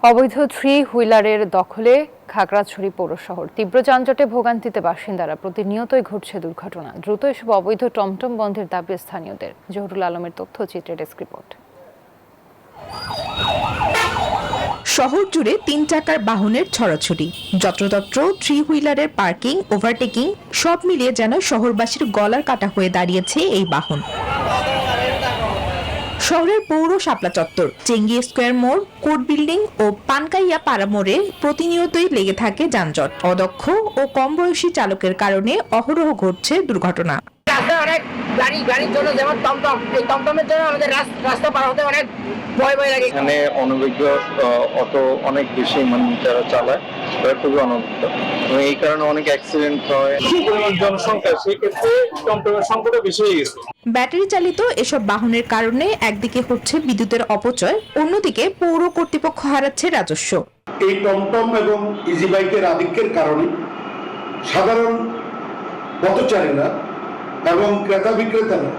অবৈধ থ্রি হুইলারের দখলে খাগড়াছড়ি পৌর শহর। তীব্র যানজটে ভোগান্তিতে বাসিন্দারা, প্রতিনিয়তই ঘটছে দুর্ঘটনা। দ্রুত এসব অবৈধ টমটম বন্ধের দাবি স্থানীয়দের। জহুরুল আলমের তথ্যচিত্রে ডেস্ক রিপোর্ট। শহর জুড়ে ৩ চাকার বাহনের ছড়াছড়ি, যত্রতত্র থ্রি হুইলারের পার্কিং, ওভারটেকিং সব মিলিয়ে যেন শহরবাসীর গলার কাটা হয়ে দাঁড়িয়েছে এই বাহন। শহরের পৌর শাপলা চত্বর, চেঙ্গি স্কয়ার মোড়, কোর্ট বিল্ডিং ও পানকাইয়া পাড়া মোড়ে প্রতিনিয়তই লেগে থাকে যানজট। অদক্ষ ও কম বয়সী চালকের কারণে অহরহ ঘটছে দুর্ঘটনা। অনেক গাড়ির জন্য, যেমন টমটম, এই টমটমের জন্য আমাদের রাস্তা পার হতে অনেক ভয় লাগে। এখানে অনভিজ্ঞ অটো অনেক বেশি যারা চালায় তারা খুবই অনভিজ্ঞ, এই কারণে অনেক অ্যাক্সিডেন্ট হয়। জনসংখ্যা, সেক্ষেত্রে টমটমের সংখ্যাটা বেশি হয়ে গেছে। ব্যাটারি চালিত এসব বাহনের কারণে একদিকে হচ্ছে বিদ্যুতের অপচয়, অন্যদিকে পৌর কর্তৃপক্ষ হারাচ্ছে রাজস্ব। এই টমটম এবং ইজি বাইকের আধিক্যের কারণে সাধারণ পথচারীরা এবং ক্রেতা বিক্রেতারা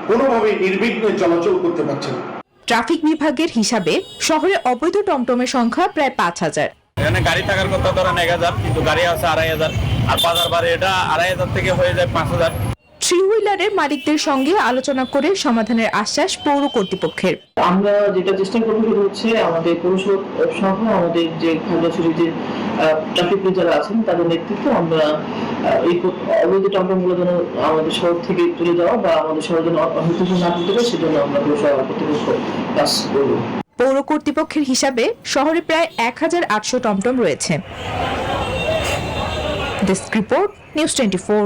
কোনোভাবেই নির্বিঘ্নে চলাচল করতে পারছে না। ট্রাফিক বিভাগের হিসাবে শহরে অবৈধ টমটমের সংখ্যা প্রায় ৫,০০০। এখানে গাড়ি থাকার কথা ধরেন ১,০০০, কিন্তু গাড়ি আছে ২,৫০০, আর বাজার বাড়ি এটা ২,৫০০ থেকে হয়ে যায় ৫,০০০। থ্রি হুইলারের মালিকদের সঙ্গে আলোচনা করে সমাধানের আশ্বাস পৌর কর্তৃপক্ষের। আমরা যেটা চেষ্টা করবো সেটা হচ্ছে আমাদের পৌরসভা সহ আমাদের যে খাগড়াছড়ির যে ট্রাফিক পুলিশ যারা আছেন তাদের নেতৃত্বে আমরা এই অবৈধ টমটমগুলো যেন আমাদের শহর থেকে তুলে দেওয়া বা আমাদের শহর যেন অহিত না করতে পারে, সেজন্য আমরা পৌরসভা কর্তৃপক্ষ কাজ করবো। পৌর কর্তৃপক্ষের হিসাবে শহরে প্রায় ১,৮০০ টমটম রয়েছে। Desk report, news 24।